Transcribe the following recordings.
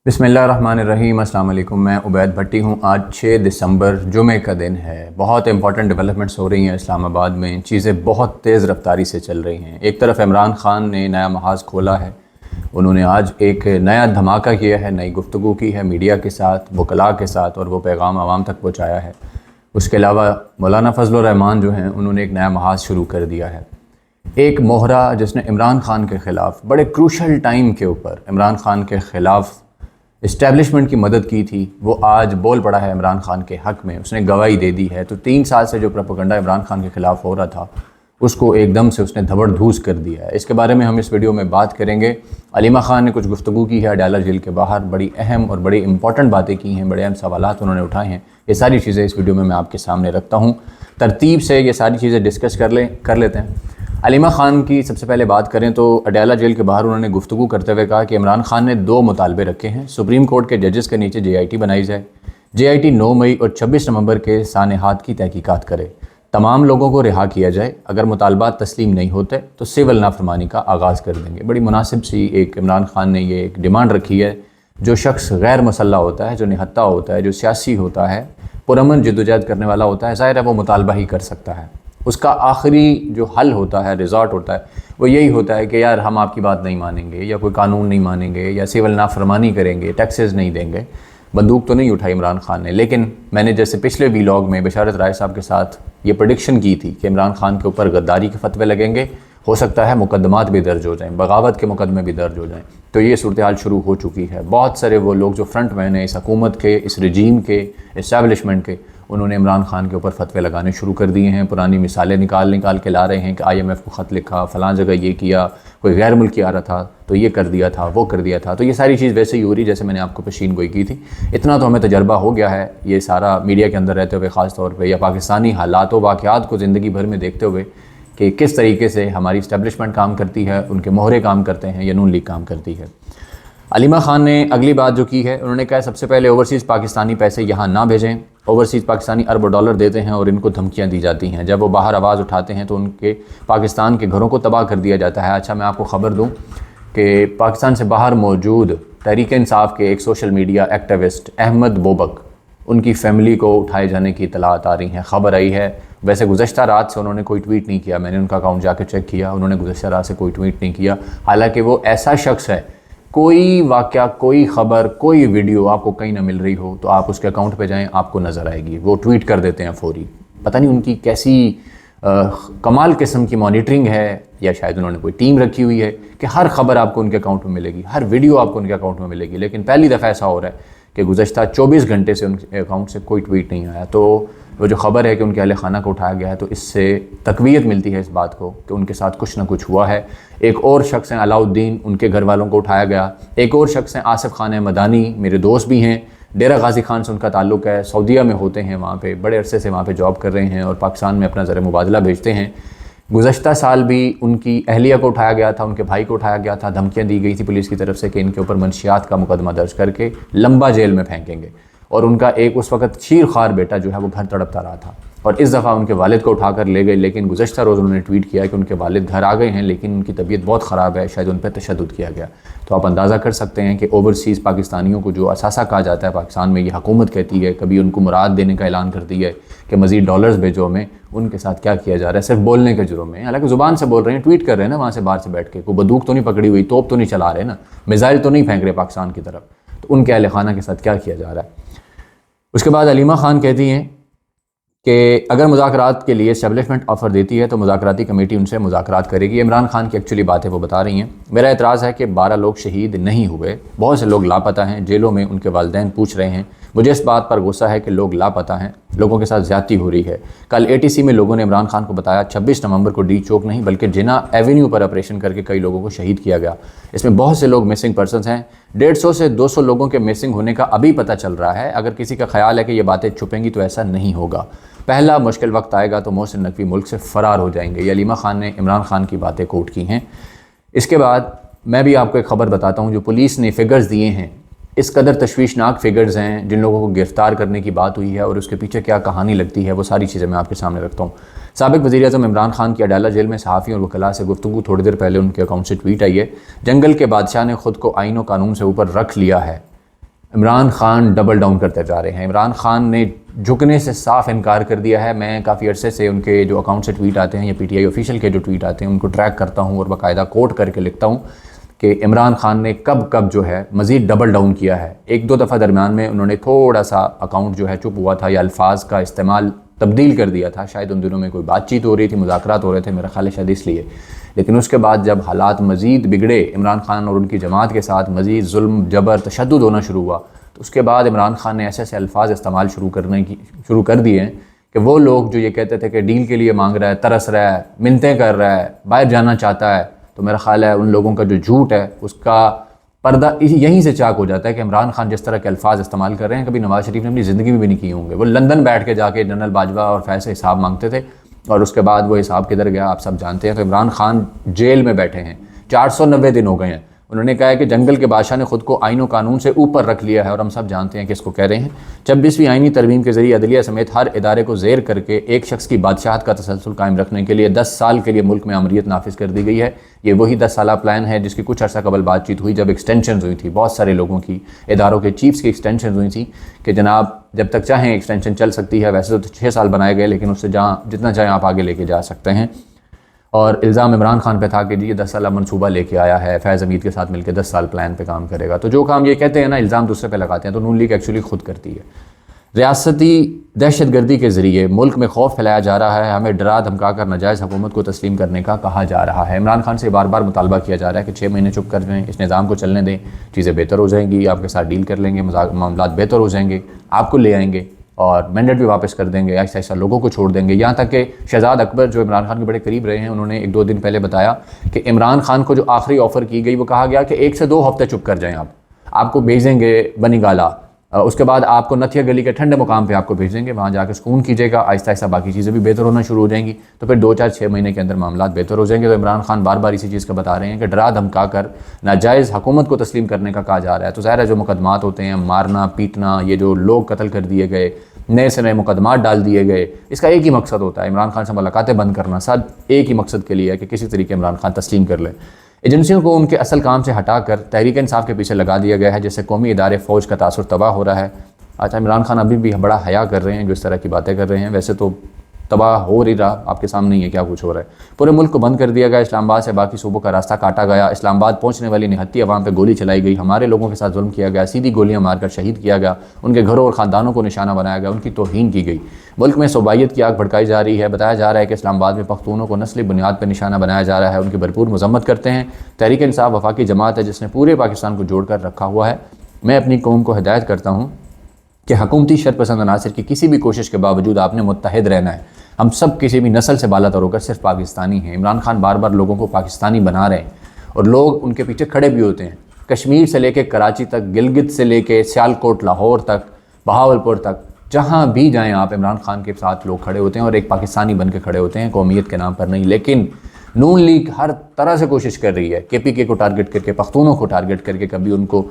बिस्मिल्लाहिर्रहमानिर्रहीम। अस्सलाम वालेकुम। मैं उबैद भट्टी हूँ। आज 6 दिसंबर जुमे का दिन है। बहुत इंपॉर्टेंट डेवलपमेंट्स हो रही हैं इस्लामाबाद में। चीज़ें बहुत तेज़ रफ्तारी से चल रही हैं। एक तरफ इमरान खान ने नया महाज खोला है, उन्होंने आज एक नया धमाका किया है, नई गुफ्तगू की है मीडिया के साथ, वकला के साथ, और वो पैगाम आवाम तक पहुँचाया है। उसके अलावा मौलाना फजलुर रहमान जो हैं उन्होंने एक नया महाज शुरू कर दिया है। एक मोहरा जिसने इमरान खान के ख़िलाफ़ बड़े क्रूशल टाइम के ऊपर इमरान खान के ख़िलाफ़ इस्टेब्लिशमेंट की मदद की थी, वो आज बोल पड़ा है इमरान खान के हक़ में। उसने गवाही दे दी है। तो 3 साल से जो प्रोपेगेंडा इमरान खान के ख़िलाफ़ हो रहा था उसको एकदम से उसने धबड़ धूस कर दिया है। इसके बारे में हम इस वीडियो में बात करेंगे। अलीमा ख़ान ने कुछ गुफ्तगू की है अडाला जेल के बाहर, बड़ी अहम और बड़ी इंपॉर्टेंट बातें की हैं, बड़े अहम सवालात उन्होंने उठाए हैं। ये सारी चीज़ें इस वीडियो में मैं आपके सामने रखता हूँ। तरतीब से ये सारी चीज़ें डिस्कस कर लेते हैं। अलीमा ख़ान की सबसे पहले बात करें तो अडाला जेल के बाहर उन्होंने गुफ्तगू करते हुए कहा कि इमरान खान ने 2 मुतालबे रखे हैं। सुप्रीम कोर्ट के जजेस के नीचे JIT बनाई जाए। JIT 9 मई और 26 नवंबर के सानेहात की तहकीकात करे। तमाम लोगों को रिहा किया जाए। अगर मुतालबात तस्लीम नहीं होते तो सिविल नाफरमानी का आगाज़ कर देंगे। बड़ी मुनासिब सी एक इमरान खान ने ये एक डिमांड रखी है। जो शख्स गैर मुसल्ला होता है, जो निहत्ता होता है, जो सियासी होता है, पुरअमन जद्दोजहद करने वाला होता है, ज़ाहिर है वो मुतालबा ही कर सकता है। उसका आखिरी जो हल होता है, रिज़ॉर्ट होता है, वो यही होता है कि यार हम आपकी बात नहीं मानेंगे, या कोई कानून नहीं मानेंगे, या सिविल नाफरमानी करेंगे, टैक्सेस नहीं देंगे। बंदूक तो नहीं उठाई इमरान खान ने, लेकिन मैंने जैसे पिछले वीलॉग में बशारत राय साहब के साथ ये प्रेडिक्शन की थी कि इमरान खान के ऊपर गद्दारी के फतवे लगेंगे, हो सकता है मुकदमात भी दर्ज हो जाएँ, बगावत के मुकदमे भी दर्ज हो जाएँ। तो ये सूरत हाल शुरू हो चुकी है। बहुत सारे वो लोग जो फ्रंट मैन हैं इस हुकूमत के, इस रजीम के, इस्टेब्लिशमेंट के, उन्होंने इमरान खान के ऊपर फतवे लगाने शुरू कर दिए हैं। पुरानी मिसालें निकाल के ला रहे हैं कि IMF को ख़त लिखा, फ़लाँ जगह ये किया, कोई गैर मुल्की आ रहा था तो ये कर दिया था, वो कर दिया था। तो ये सारी चीज़ वैसे ही हो रही जैसे मैंने आपको पेशीन गोई की थी। इतना तो हमें तजर्बा हो गया है ये सारा मीडिया के अंदर रहते हुए, ख़ास तौर पर, या पाकिस्तानी हालात व वाक़यात को ज़िंदगी भर में देखते हुए कि किस तरीके से हमारी इस्टेब्लिशमेंट काम करती है, उनके मोहरे काम करते हैं या नून लीग काम करती है। अलीमा ख़ान ने अगली बात जो की है, उन्होंने कहा सबसे पहले ओवरसीज़ पाकिस्तानी पैसे यहाँ ना भेजें। ओवरसीज़ पाकिस्तानी अरबों डॉलर देते हैं और इनको धमकियाँ दी जाती हैं। जब वो बाहर आवाज़ उठाते हैं तो उनके पाकिस्तान के घरों को तबाह कर दिया जाता है। अच्छा, मैं आपको ख़बर दूँ कि पाकिस्तान से बाहर मौजूद तहरीक इंसाफ के एक सोशल मीडिया एक्टिविस्ट अहमद बोबक, उनकी फ़ैमिली को उठाए जाने की इतलात आ रही हैं, ख़बर आई है। वैसे गुज़श्ता रात से उन्होंने कोई ट्वीट नहीं किया, मैंने उनका अकाउंट जाकर चेक किया, उन्होंने गुज़श्ता रात से कोई ट्वीट नहीं किया। हालाँकि वो ऐसा शख्स है, कोई वाक़या, कोई ख़बर, कोई वीडियो आपको कहीं ना मिल रही हो तो आप उसके अकाउंट पे जाएं, आपको नज़र आएगी। वो ट्वीट कर देते हैं फ़ौरी। पता नहीं उनकी कैसी कमाल किस्म की मॉनिटरिंग है, या शायद उन्होंने कोई टीम रखी हुई है कि हर ख़बर आपको उनके अकाउंट में मिलेगी, हर वीडियो आपको उनके अकाउंट में मिलेगी। लेकिन पहली दफ़ा ऐसा हो रहा है कि गुज़श्ता 24 घंटे से उनके अकाउंट से कोई ट्वीट नहीं आया। तो वो जो ख़बर है कि उनके अहले खाना को उठाया गया है, तो इससे तक़वियत मिलती है इस बात को कि उनके साथ कुछ ना कुछ हुआ है। एक और शख्स हैं अलाउद्दीन, उनके घर वालों को उठाया गया। एक और शख्स हैं आसिफ खान मदानी, मेरे दोस्त भी हैं, डेरा गाजी खान से उनका ताल्लुक़ है, सऊदीया में होते हैं, वहाँ पे बड़े अरसे से वहाँ पे जॉब कर रहे हैं और पाकिस्तान में अपना ज़र मुबादला भेजते हैं। गुज़श्ता साल भी उनकी अहलिया को उठाया गया था, उनके भाई को उठाया गया था, धमकियाँ दी गई थी पुलिस की तरफ से कि इनके ऊपर मंशियात का मुकदमा दर्ज करके लंबा जेल में फेंकेंगे। और उनका एक उस वक़्त शीर ख़ार बेटा जो है वो घर तड़पता रहा था, और इस दफ़ा उनके वालिद को उठाकर ले गए। लेकिन गुज़श्ता रोज़ उन्होंने ट्वीट किया कि उनके वालिद घर आ गए हैं, लेकिन उनकी तबीयत बहुत ख़राब है, शायद उन पर तशद्दुद किया गया। तो आप अंदाज़ा कर सकते हैं कि ओवरसीज़ पाकिस्तानियों को जो असासा कहा जाता है पाकिस्तान में, ये हुकूमत कहती है, कभी उनको मुराद देने का ऐलान करती है कि मज़ीद डॉलर्स भेजो हमें, उनके साथ क्या किया जा रहा है सिर्फ बोलने के जुर्म में। हालांकि ज़ुबान से बोल रहे हैं, ट्वीट कर रहे हैं ना वहाँ से बाहर से बैठ के, कोई बंदूक तो नहीं पकड़ी हुई, तोप तो नहीं चला रहे ना, मिसाइल तो नहीं फेंक रहे पाकिस्तान की तरफ। तो उनके अहले खाना के साथ क्या किया जा रहा है। उसके बाद अलीमा ख़ान कहती हैं कि अगर मुज़ाकरात के लिए एस्टेब्लिशमेंट ऑफ़र देती है तो मुज़ाकराती कमेटी उनसे मुज़ाकरात करेगी। इमरान खान की एक्चुअली बातें वो बता रही हैं। मेरा एतराज़ है कि 12 लोग शहीद नहीं हुए, बहुत से लोग लापता हैं, जेलों में उनके वालिदैन पूछ रहे हैं। मुझे इस बात पर गुस्सा है कि लोग लापता हैं, लोगों के साथ ज़्यादती हो रही है। कल ATC में लोगों ने इमरान खान को बताया 26 नवंबर को डी चौक नहीं बल्कि जिना एवेन्यू पर ऑपरेशन करके कई लोगों को शहीद किया गया। इसमें बहुत से लोग मिसिंग पर्सनस हैं। 150 से 200 लोगों के मिसिंग होने का अभी पता चल रहा है। अगर किसी का ख्याल है कि ये बातें छुपेंगी तो ऐसा नहीं होगा। पहला मुश्किल वक्त आएगा तो मोहसिन नकवी मुल्क से फ़रार हो जाएंगे। ये अलीमा ख़ान ने इमरान खान की बातें कोट की हैं। इसके बाद मैं भी आपको एक ख़बर बताता हूँ जो पुलिस ने फ़िगर्स दिए हैं। इस कदर तशवीशनाक फ़िगर्स हैं जिन लोगों को गिरफ़्तार करने की बात हुई है और उसके पीछे क्या कहानी लगती है, वो सारी चीज़ें मैं आपके सामने रखता हूँ। साबिक़ वज़ीर-ए-आज़म इमरान खान की अडाला जेल में सहाफ़ी और वकला से गुफ्तगू, थोड़ी देर पहले उनके अकाउंट से ट्वीट आई है। जंगल के बादशाह ने ख़ुद को आईन व कानून से ऊपर रख लिया है। इमरान खान डबल डाउन करते जा रहे हैं। इमरान खान ने झुकने से साफ इनकार कर दिया है। मैं काफ़ी अरसे से उनके जो अकाउंट से ट्वीट आते हैं या पीटीआई ऑफिशियल के जो ट्वीट आते हैं उनको ट्रैक करता हूँ और बाकायदा कोट करके लिखता हूँ कि इमरान खान ने कब कब जो है मज़ीद डबल डाउन किया है। एक दो दफ़ा दरमियान में उन्होंने थोड़ा सा अकाउंट जो है चुप हुआ था या अल्फाज का इस्तेमाल तब्दील कर दिया था। शायद उन दिनों में कोई बातचीत हो रही थी, मुज़ाकरात हो रहे थे, मेरा ख्याल है शायद इसलिए। लेकिन उसके बाद जब हालात मज़ीद बिगड़े, इमरान खान और उनकी जमात के साथ मज़ीद जुल्म जबर तशद्दुद होना शुरू हुआ, तो उसके बाद इमरान खान ने ऐसे ऐसे अल्फाज इस्तेमाल शुरू कर दिए हैं कि वो लोग जो ये कहते थे कि डील के लिए मांग रहा है, तरस रहा है, मिन्नतें कर रहा है, बाहर जाना चाहता है, तो मेरा ख्याल है उन लोगों का जो झूठ है उसका पर्दा यहीं से चाक हो जाता है कि इमरान खान जिस तरह के अल्फाज इस्तेमाल कर रहे हैं कभी नवाज़ शरीफ ने अपनी ज़िंदगी में भी नहीं किए होंगे। वो लंदन बैठ के जाके जनरल बाजवा और फैज़ से हिसाब मांगते थे और उसके बाद वो हिसाब किधर गया आप सब जानते हैं। तो इमरान खान जेल में बैठे हैं, 490 दिन हो गए हैं। उन्होंने कहा है कि जंगल के बादशाह ने खुद को आईन और कानून से ऊपर रख लिया है और हम सब जानते हैं कि इसको कह रहे हैं। 26वीं आईनी तरमीम के ज़रिए अदलिया समेत हर इदारे को ज़ेर करके एक शख्स की बादशाहत का तसलसल कायम रखने के लिए 10 साल के लिए मुल्क में अमरीत नाफिज कर दी गई है। ये वही 10 साला प्लान है जिसकी कुछ अर्सा कबल बातचीत हुई जब एक्सटेंशन हुई थी, बहुत सारे लोगों की, इदारों के चीफ्स की एक्सटेंशन हुई थी कि जनाब जब तक चाहें एक्सटेंशन चल सकती है। वैसे तो 6 साल बनाए गए लेकिन उससे जहाँ जितना चाहें आप आगे लेके जा सकते हैं। और इल्ज़ाम इमरान खान पे था कि जी ये 10 साल मनसूबा लेके आया है, फैज़ हमीद के साथ मिलकर 10 साल प्लान पे काम करेगा। तो जो काम ये कहते हैं ना इल्ज़ाम दूसरे पे लगाते हैं, तो नून लीग एक्चुअली खुद करती है। रियासती दहशतगर्दी के ज़रिए मुल्क में खौफ फैलाया जा रहा है, हमें डरा धमका कर नाजायज़ हुकूमत को तस्लीम करने का कहा जा रहा है। इमरान खान से बार बार मुतालबा किया जा रहा है कि 6 महीने चुप कर जाएँ, इस निज़ाम को चलने दें, चीज़ें बेहतर हो जाएंगी, आपके साथ डील कर लेंगे, मामलात बेहतर हो जाएंगे, आपको ले आएंगे और मैंडेट भी वापस कर देंगे, ऐसा ऐसा लोगों को छोड़ देंगे। यहाँ तक कि शहजाद अकबर जो इमरान खान के बड़े करीब रहे हैं, उन्होंने 1-2 दिन पहले बताया कि इमरान खान को जो आखिरी ऑफ़र की गई वो कहा गया कि 1 से 2 हफ्ते चुप कर जाएँ, आपको भेजेंगे बनी गाला, उसके बाद आपको नथिया गली के ठंडे मुकाम पे आपको भेज देंगे, वहाँ जाकर सुकून कीजिएगा, आहिस्ता आहिस्ता बाकी चीज़ें भी बेहतर होना शुरू हो जाएंगी। तो फिर 2-4-6 महीने के अंदर मामला बेहतर हो जाएंगे। तो इमरान खान बार बार इसी चीज़ का बता रहे हैं कि डरा धमका कर नाजायज़ हुकूमत को तस्लीम करने का कहा जा रहा है। तो ज़ाहिर है जो मुकदमात होते हैं, मारना पीटना, ये जो लोग कत्ल कर दिए गए, नए से नए मुकदमात डाल दिए गए, इसका एक ही मकसद होता है, इमरान खान से मुलाकातें बंद करना। सब एक ही मकसद के लिए है कि किसी तरीके इमरान खान तस्लीम कर ले। एजेंसियों को उनके असल काम से हटाकर तहरीक इंसाफ के पीछे लगा दिया गया है, जिससे कौमी इदारे फ़ौज का तासुर तबाह हो रहा है। अच्छा, इमरान खान अभी भी बड़ा हया कर रहे हैं जो इस तरह की बातें कर रहे हैं। वैसे तो तबाह हो नहीं रहा, आपके सामने ही है क्या कुछ हो रहा है। पूरे मुल्क को बंद कर दिया गया, इस्लामाबाद से बाकी सूबों का रास्ता काटा गया, इस्लामाबाद पहुंचने वाली निहत्ती अवाम पे गोली चलाई गई, हमारे लोगों के साथ जुल्म किया गया, सीधी गोलियां मारकर शहीद किया गया, उनके घरों और ख़ानदानों को निशाना बनाया गया, उनकी तौहीन की गई। मुल्क में सोबाइत की आग भड़काई जा रही है। बताया जा रहा है कि इस्लामाबाद में पख्तूनों को नस्ली बुनियाद पर निशाना बनाया जा रहा है, उनकी भरपूर मजम्मत करते हैं। तहरीक इंसाफ वफाकी जमात है जिसने पूरे पाकिस्तान को जोड़ कर रखा हुआ है। मैं अपनी कौम को हिदायत करता हूँ कि हुकूमती शरपसंद अनासर की किसी भी कोशिश के बावजूद आपने मुत्तहिद रहना है। हम सब किसी भी नस्ल से बाला तर होकर सिर्फ पाकिस्तानी हैं। इमरान खान बार बार लोगों को पाकिस्तानी बना रहे हैं और लोग उनके पीछे खड़े भी होते हैं। कश्मीर से लेके कराची तक, गिलगित से लेके सियालकोट, लाहौर तक, बहावलपुर तक, जहाँ भी जाएँ आप, इमरान खान के साथ लोग खड़े होते हैं और एक पाकिस्तानी बन के खड़े होते हैं, कौमियत के नाम पर नहीं। लेकिन नून लीग हर तरह से कोशिश कर रही है, KPK को टारगेट करके, पख्तूनों को टारगेट करके, कभी उनको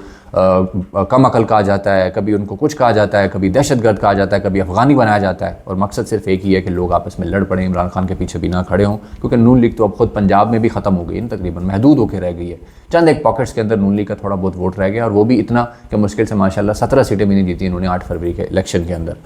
कम अकल कहा जाता है, कभी उनको कुछ कहा जाता है, कभी दहशतगर्द कहा जाता है, कभी अफ़गानी बनाया जाता है। और मकसद सिर्फ एक ही है कि लोग आपस में लड़ पड़े, इमरान खान के पीछे भी ना खड़े हों। क्योंकि नून लीग तो अब खुद पंजाब में भी ख़त्म हो गई है, तकरीबन महदूद होकर रह गई है। चंद एक पॉकेट्स के अंदर नून लीग का थोड़ा बहुत वोट रह गया, और वो भी इतना कि मुश्किल से माशाल्लाह 17 सीटें भी नहीं जीती इन्होंने 8 फरवरी के इलेक्शन के अंदर।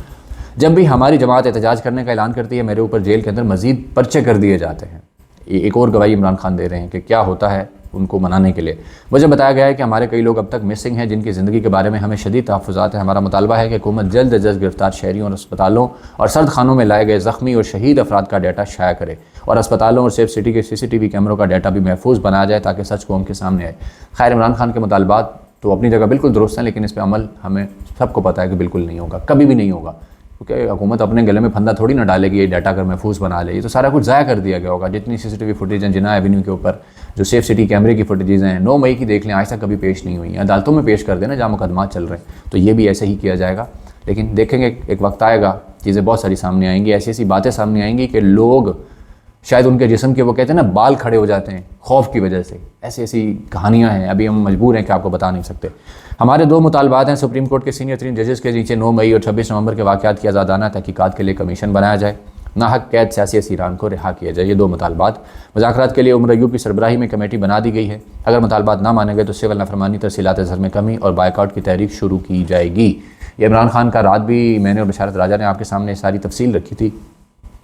जब भी हमारी जमात एहतजाज करने का ऐलान करती है, मेरे ऊपर जेल के अंदर मज़ीद पर्चे कर दिए जाते हैं। एक और गवाही इमरान खान दे रहे हैं कि क्या होता है उनको मनाने के लिए। मुझे बताया गया है कि हमारे कई लोग अब तक मिसिंग हैं जिनकी ज़िंदगी के बारे में हमें शदीद तहफ़्फ़ुज़ात हैं। हमारा मुतालबा है कि हुकूमत जल्द अज जल्द गिरफ्तार शहरियों और अस्पतालों और सर्द खानों में लाए गए ज़ख्मी और शहीद अफराद का डाटा शाया करे, और अस्पतालों और सेफ सिटी के CCTV कैमरों का डाटा भी महफूज बनाया जाए ताकि सच कौम के सामने आए। खैर, इमरान खान के मुतालबात तो अपनी जगह बिल्कुल दुरुस्त हैं, लेकिन इस पर अमल हमें सबको पता है कि बिल्कुल नहीं होगा, कभी भी नहीं होगा। क्योंकि हुकूमत अपने गले में फंदा थोड़ी ना डालेगी ये डाटा अगर महफूज बना ले। ये तो सारा कुछ ज़ाया कर दिया गया होगा। जितनी CCTV फुटेज हैं जिना एवेन्यू के ऊपर, जो सेफ सिटी कैमरे की फुटेजेज़ हैं, 9 मई की देख लें, आज तक कभी पेश नहीं हुई। अदालतों में पेश कर देना जहाँ मुकदमात चल रहे हैं, तो ये भी ऐसे ही किया जाएगा। लेकिन देखेंगे एक वक्त आएगा, चीज़ें बहुत सारी सामने आएंगी, ऐसी ऐसी बातें सामने आएंगी कि लोग शायद उनके जिस्म के, वो कहते हैं ना, बाल खड़े हो जाते हैं खौफ की वजह से। ऐसी ऐसी कहानियाँ हैं, अभी हम मजबूर हैं कि आपको बता नहीं सकते। हमारे 2 मुतालबात हैं। सुप्रीम कोर्ट के सीनियर 3 जजेस के नीचे 9 मई और 26 नवंबर के वाक़यात की आज़ादाना तहकीकात के लिए कमीशन बनाया जाए। नाहक कैद सियासी असीरान को रिहा किया जाए। ये 2 मुतालबात मुज़ाकरात के लिए उमर अय्यूब की सरबराही में कमेटी बना दी गई है। अगर मुतालबात ना माने गए तो सिविल नाफरमानी, तरसीलात ज़र में कमी और बायकॉट की तहरीक शुरू की जाएगी। ये इमरान खान का रात भी मैंने और बशारत राजा ने आपके सामने सारी तफसील रखी थी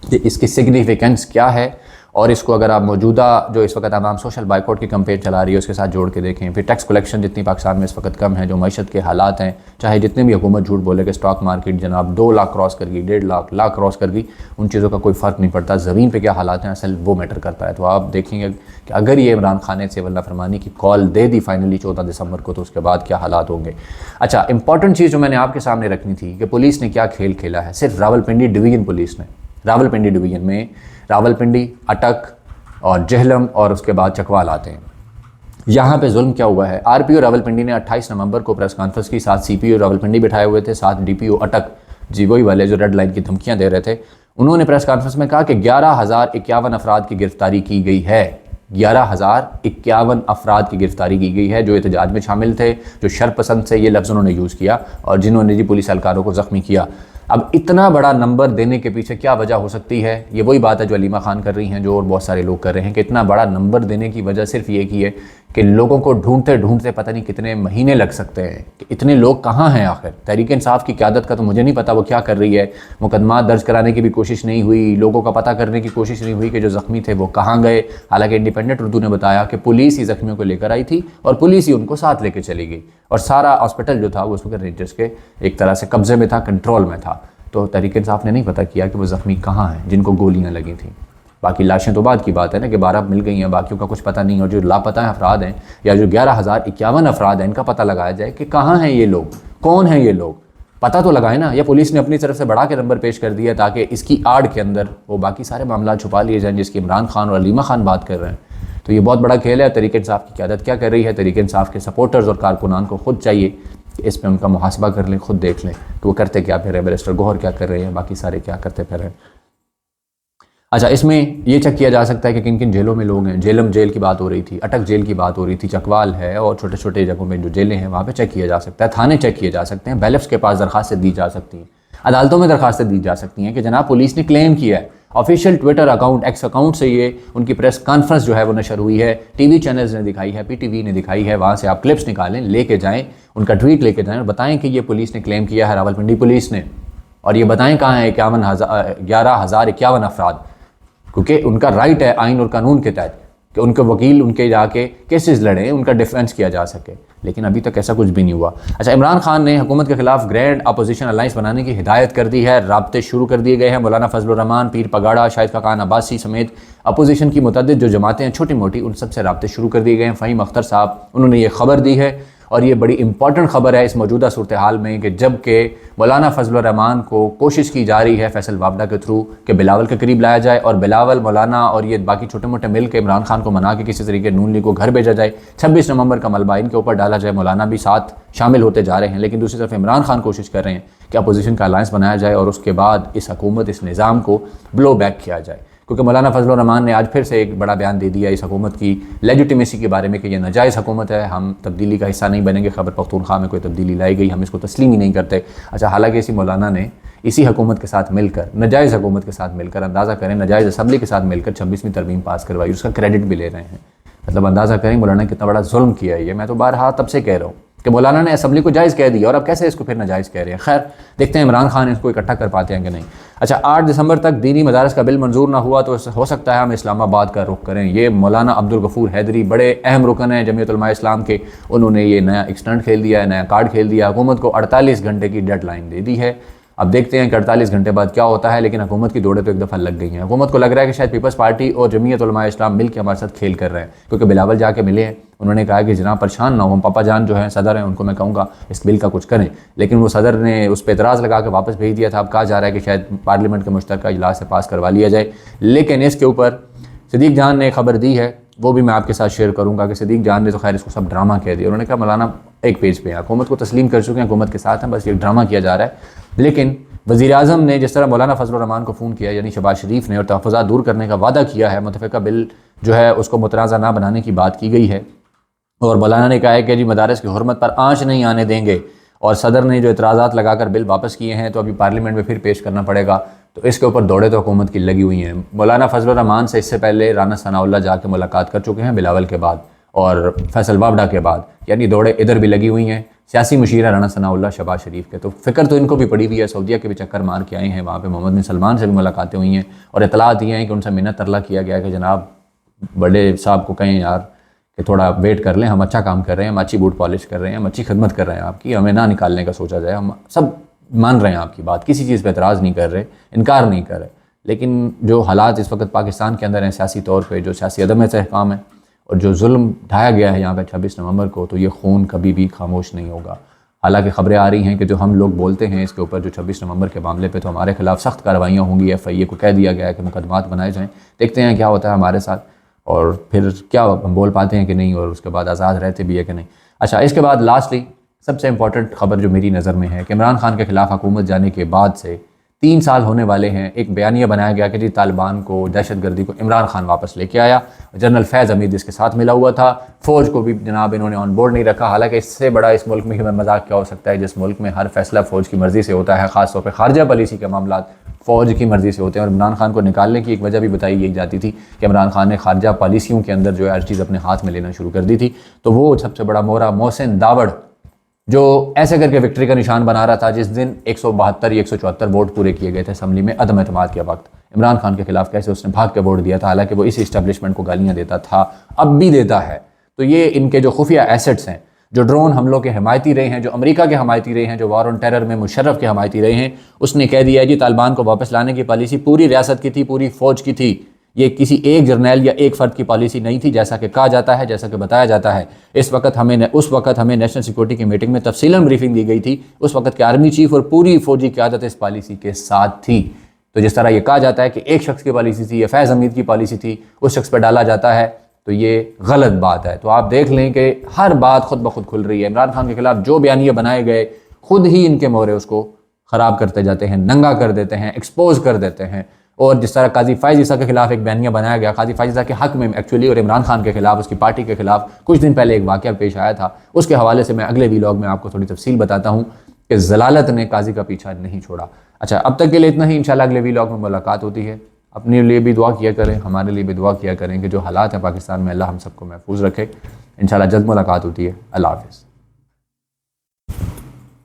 कि इसकी सिग्निफिकेंस क्या है, और इसको अगर आप मौजूदा जो इस वक्त आवाम सोशल बाइकआउट की कैंपेन चला रही है उसके साथ जोड़ के देखें, फिर टैक्स कलेक्शन जितनी पाकिस्तान में इस वक्त कम है, जो मईशत के हालात हैं, चाहे जितने भी हुकूमत झूठ बोले कि स्टॉक मार्केट जनाब 2 लाख क्रॉस कर गई, 1.5 लाख क्रॉस कर गई, उन चीज़ों का कोई फ़र्क नहीं पड़ता। ज़मीन पे क्या हालात हैं असल वो मैटर करता है। तो आप देखेंगे कि अगर ये इमरान खान ने सिविल नाफरमानी की कॉल दे दी फाइनली 14 दिसंबर को, तो उसके बाद क्या हालात होंगे। अच्छा, इंपॉर्टेंट चीज़ जो मैंने आपके सामने रखनी थी कि पुलिस ने क्या खेल खेला है। सिर्फ रावलपिंडी डिवीज़न पुलिस ने, रावलपिंडी डिवीज़न में रावलपिंडी, अटक और जहलम और उसके बाद चकवाल आते हैं। यहाँ पे जुल्म क्या हुआ है। आरपीओ रावलपिंडी ने 28 नवंबर को प्रेस कॉन्फ्रेंस की, 7 सीपीओ रावलपिंडी बिठाए हुए थे, 7 डीपीओ अटक, जी वही वाले जो रेड लाइन की धमकियाँ दे रहे थे। उन्होंने प्रेस कॉन्फ्रेंस में कहा कि 11,051 अफराद की गिरफ्तारी की गई है। 11,051 अफराद की गिरफ्तारी की गई है जो एहतजाज में शामिल थे, जो शरपसंद से, ये लफ्ज़ उन्होंने यूज़ किया, और जिन्होंने जी पुलिस एहलकारों को ज़ख्मी किया। अब इतना बड़ा नंबर देने के पीछे क्या वजह हो सकती है। ये वही बात है जो अलीमा खान कर रही हैं, जो और बहुत सारे लोग कर रहे हैं, कि इतना बड़ा नंबर देने की वजह सिर्फ ये की है कि लोगों को ढूंढते ढूंढते पता नहीं कितने महीने लग सकते हैं कि इतने लोग कहाँ हैं आखिर। तहरीक इंसाफ की क़यादत का तो मुझे नहीं पता वो क्या कर रही है। मुकदमा दर्ज कराने की भी कोशिश नहीं हुई, लोगों का पता करने की कोशिश नहीं हुई कि जो ज़ख्मी थे वो कहाँ गए। हालांकि इंडिपेंडेंट उर्दू ने बताया कि पुलिस ही ज़ख्मियों को लेकर आई थी और पुलिस ही उनको साथ लेकर चली गई, और सारा हॉस्पिटल जो था वो उस वक्त रेंजर्स के एक तरह से कब्जे में था, कंट्रोल में था। तो तहरीक इंसाफ ने नहीं पता किया कि वो ज़ख्मी कहाँ हैं जिनको गोलियां लगी थी। बाकी लाशें तो बाद की बात है ना कि 12 मिल गई हैं, बाकियों का कुछ पता नहीं। और जो लापता अफराद हैं या जो 11,051 अफराद हैं, इनका पता लगाया जाए कि कहाँ हैं ये लोग, कौन हैं ये लोग, पता तो लगाए ना। या पुलिस ने अपनी तरफ से बढ़ा के नंबर पेश कर दिया ताकि इसकी आड़ के अंदर वो बाकी सारे मामला छुपा लिए जाएँ जिसकी इमरान खान और अलीमा खान बात कर रहे हैं। तो ये बहुत बड़ा खेल है। तहरीक इंसाफ की क़यादत क्या कर रही है, तहरीक इंसाफ के सपोर्टर्स और कारकुनान को खुद चाहिए इस पे उनका मुहासबा कर लें, खुद देख लें कि वो करते क्या फिर रहे हैं, बैरिस्टर गौहर क्या कर रहे हैं, बाकी सारे क्या करते फिर रहे हैं। अच्छा, इसमें ये चेक किया जा सकता है कि किन किन जेलों में लोग हैं। जेलम जेल की बात हो रही थी, अटक जेल की बात हो रही थी, चकवाल है, और छोटे छोटे जगहों में जो जेलें हैं वहाँ पे चेक किया जा सकता है, थाने चेक किए जा सकते हैं, बैलेफ्स के पास दरखास्तें दी जा सकती हैं, अदालतों में दरखास्तें दी जा सकती हैं कि जनाब पुलिस ने क्लेम किया है। Official Twitter account, x account से ये उनकी प्रेस कॉन्फ्रेंस जो है वो नशर हुई है, टीवी चैनल्स ने दिखाई है, पीटीवी ने दिखाई है। वहाँ से आप क्लिप्स निकालें, लेके जाएं, उनका ट्वीट लेके जाएं और बताएं कि ये पुलिस ने क्लेम किया है, रावलपिंडी पुलिस ने, और ये बताएं कहाँ है 11,051 अफराद, क्योंकि उनका राइट है आइन और कानून के तहत कि उनके वकील उनके जाके केसेस लड़ें, उनका डिफेंस किया जा सके। लेकिन अभी तक ऐसा कुछ भी नहीं हुआ। अच्छा, इमरान खान ने हुकूमत के खिलाफ ग्रैंड अपोजिशन अलायंस बनाने की हिदायत कर दी है, राब्ते शुरू कर दिए गए हैं। मौलाना फजल रहमान, पीर पगाड़ा, शाहिद खाकान अब्बासी समेत अपोजिशन की मुतअद्दिद जो जमातें हैं छोटी मोटी, उन सब से राब्ते शुरू कर दिए गए हैं। फ़हीम अख्तर साहब उन्होंने ये खबर दी है, और ये बड़ी इंपॉर्टेंट खबर है इस मौजूदा सूरत हाल में कि जबकि मौलाना फजल रहमान को कोशिश की जा रही है फैसल वाबडा के थ्रू कि बिलावल के करीब लाया जाए, और बिलावल, मौलाना और ये बाकी छोटे मोटे मिल के इमरान खान को मना के किसी तरीके नून लीग को घर भेजा जाए, 26 नवंबर का मलबा इनके ऊपर डाला जाए। मौलाना भी साथ शामिल होते जा रहे हैं, लेकिन दूसरी तरफ इमरान खान कोशिश कर रहे हैं कि अपोजिशन का अलायंस बनाया जाए और उसके बाद इस हुकूमत, इस निज़ाम को ब्लो बैक किया जाए। क्योंकि मौलाना फजल रहमान ने आज फिर से एक बड़ा बयान दे दिया इस हुकूमत की लेजिटिमेसी के बारे में कि यह नाजायज़ हुकूमत है, हम तब्दीली का हिस्सा नहीं बनेंगे, खैबर पख्तूनख्वा में कोई तब्दीली लाई गई, हम इसको तस्लीम ही नहीं करते। अच्छा, हालांकि इसी मौलाना ने इसी हुकूमत के साथ मिलकर, नाजायज़ हुकूमत के साथ मिलकर, अंदाज़ा करें नाजायज़ असम्बली के साथ मिलकर 26वीं तरमीम पास करवाई, उसका क्रेडिट भी ले रहे हैं। मतलब अंदाज़ा करें मौलाना ने कितना बड़ा जुल्म किया है। ये मैं तो बारहा तब से कह रहा हूँ कि मौलाना ने असम्बली को जायज़ कह दिया और अब कैसे इसको फिर नाजायज़ कह रहे हैं। खैर, देखते हैं इमरान खान इसको इकट्ठा कर पाते हैं कि नहीं। अच्छा, 8 दिसंबर तक दीनी मदारस का बिल मंजूर ना हुआ तो हो सकता है हम इस्लामाबाद का रुख करें। ये मौलाना अब्दुल गफूर हैदरी बड़े अहम रुकन हैं जमीयत उलमा इस्लाम के, उन्होंने ये नया एक स्टंट खेल दिया है, नया कार्ड खेल दिया। हुकूमत को 48 घंटे की डेडलाइन दे दी है। अब देखते हैं कि 48 घंटे बाद क्या होता है, लेकिन हुकूमत की दौड़े तो एक दफ़ा लग गई हैं। हुकूमत को लग रहा है कि शायद पीपल्स पार्टी और जमीयत उलमा इस्लाम मिल के हमारे साथ खेल कर रहे हैं, क्योंकि बिलावल जाके मिले हैं, उन्होंने कहा कि जनाब परेशान ना हो, पापा जान जो हैं सदर हैं उनको मैं कहूँगा इस बिल का कुछ करें, लेकिन वो सदर ने उस पर एतराज़ लगा के वापस भेज दिया था। अब कहा जा रहा है कि शायद पार्लियामेंट के मुश्तरका इजलास से पास करवा लिया जाए। लेकिन इसके ऊपर सदीक जान ने खबर दी है, वो भी मैं आपके साथ शेयर करूँगा कि सदीक जान ने तो खैर इसको सब ड्रामा कह दिया। उन्होंने कहा मौलाना एक पेज पे हुकूमत को तस्लीम कर चुके हैं, हुकूमत के साथ हैं, बस ये ड्रामा किया जा रहा है। लेकिन वज़ीर-ए-आज़म ने जिस तरह मौलाना फजल रहमान को फ़ोन किया, यानी शहबाज शरीफ ने, और तहफ़्फ़ुज़ात दूर करने का वादा किया है, मुतफ़िका बिल जो है उसको मुतनाज़ा ना बनाने की बात की गई है, और मौलाना ने कहा है कि जी मदारस की हुर्मत पर आँच नहीं आने देंगे, और सदर ने जो एतराज़ात लगाकर बिल वापस किए हैं तो अभी पार्लियामेंट में फिर पेश करना पड़ेगा। तो इसके ऊपर दौड़े तो हुकूमत की लगी हुई हैं। मौलाना फजल रहमान से इससे पहले राना सनाउल्लाह जाके मुलाकात कर चुके हैं बिलावल के बाद और फैसल वावडा के बाद, यानी दौड़े इधर भी लगी हुई हैं। सियासी मुशीर राना सनाउल्लाह शहबाज शरीफ के, तो फ़िक्र तो इनको भी पड़ी हुई है। सऊदीया के भी चक्कर मार के आए हैं, वहाँ पे मोहम्मद बिन सलमान से भी मुलाकातें हुई हैं और इतलात ये हैं कि उनसे मिन्नत तरला किया गया कि जनाब बड़े साहब को कहें यार कि थोड़ा वेट कर लें, हम अच्छा काम कर रहे हैं, हम अच्छी बूट पॉलिश कर रहे हैं, हम अच्छी खिदमत कर रहे हैं आपकी, हमें ना निकालने का सोचा जाए। हम सब मान रहे हैं आपकी बात, किसी चीज़ पर एतराज़ नहीं कर रहे, इनकार नहीं कर रहे, लेकिन जो हालात इस वक्त पाकिस्तान के अंदर हैं सियासी तौर पर, जो सियासी अदम इस्तेहकाम है और जो जुल्म ढाया गया है यहाँ पर 26 नवंबर को, तो ये खून कभी भी खामोश नहीं होगा। हालांकि खबरें आ रही हैं कि जो हम लोग बोलते हैं इसके ऊपर, जो 26 नवंबर के मामले पे, तो हमारे खिलाफ सख्त कार्रवाइयाँ होंगी। FIA को कह दिया गया है कि मुकदमात बनाए जाएँ। देखते हैं क्या होता है हमारे साथ और फिर क्या हम बोल पाते हैं कि नहीं, और उसके बाद आज़ाद रहते भी है कि नहीं। अच्छा, इसके बाद लास्टली सबसे इंपॉर्टेंट खबर जो मेरी नज़र में है कि इमरान खान के खिलाफ हुकूमत जाने के बाद से 3 साल होने वाले हैं। एक बयानिया बनाया गया कि जी तालिबान को, दहशतगर्दी को इमरान खान वापस लेके आया। जनरल फैज़ हमीद इसके साथ मिला हुआ था। फ़ौज को भी जनाब इन्होंने ऑन बोर्ड नहीं रखा। हालांकि इससे बड़ा इस मुल्क में मजाक क्या हो सकता है, जिस मुल्क में हर फैसला फ़ौज की मर्ज़ी से होता है, ख़ासतौर पर खारजा पॉलिसी के मामला फ़ौज की मर्ज़ी से होते हैं। और इमरान खान को निकालने की एक वजह भी बताई यही जाती थी कि इमरान खान ने खारजा पॉलिसियों के अंदर जो है हर चीज़ अपने हाथ में लेना शुरू कर दी थी। तो वो सबसे बड़ा मोहरा मोहसिन दावड़, जो ऐसे करके विक्ट्री का निशान बना रहा था, जिस दिन 172 या 174 वोट पूरे किए गए थे असम्बली में अदम एतमाद के वक्त, इमरान खान के खिलाफ कैसे उसने भाग के वोट दिया था, हालांकि वो इस इस्टेब्लिशमेंट को गालियां देता था, अब भी देता है। तो ये इनके जो खुफिया एसेट्स हैं, जो ड्रोन हमलों के हमायती रहे हैं, जो अमेरिका के हमायती रहे हैं, जो वार ऑन टेरर में मुशर्रफ के हमायती रहे हैं, उसने कह दिया है जी तालिबान को वापस लाने की पॉलिसी पूरी रियासत की थी, पूरी फ़ौज की थी। ये किसी एक जर्नैल या एक फ़र्द की पॉलिसी नहीं थी, जैसा कि कहा जाता है, जैसा कि बताया जाता है। उस वक्त हमें नेशनल सिक्योरिटी की मीटिंग में तफसीलन ब्रीफिंग दी गई थी। उस वक्त के आर्मी चीफ और पूरी फौजी क़यादत इस पॉलिसी के साथ थी। तो जिस तरह ये कहा जाता है कि एक शख्स की पॉलिसी थी, या फैज़ हमीद की पॉलिसी थी, उस शख्स पर डाला जाता है, तो ये गलत बात है। तो आप देख लें कि हर बात खुद ब खुद खुल रही है। इमरान खान के खिलाफ जो बयानिया बनाए गए, खुद ही इनके मोहरे उसको ख़राब करते जाते हैं, नंगा कर देते हैं, एक्सपोज कर देते हैं। और जिस तरह काजी फ़ाइज़ ईसा के खिलाफ एक बयानिया बनाया गया, काजी फ़ाइज़ ईसा के हक़ में एक्चुअली, और इमरान खान के खिलाफ, उसकी पार्टी के खिलाफ कुछ दिन पहले एक वाक़या पेश आया था, उसके हवाले से मैं अगले वीलॉग में आपको थोड़ी तफसील बताता हूँ कि ज़लालत ने काजी का पीछा नहीं छोड़ा। अच्छा, अब तक के लिए इतना ही। इंशाल्लाह अगले वीलॉग में मुलाकात होती है। अपने लिए भी दुआ किया करें, हमारे लिए भी दुआ किया करें कि जो हालात हैं पाकिस्तान में, अल्लाह हम सबको महफूज रखे। इंशाल्लाह जल्द मुलाकात होती है। अल्लाह हाफ़िज़।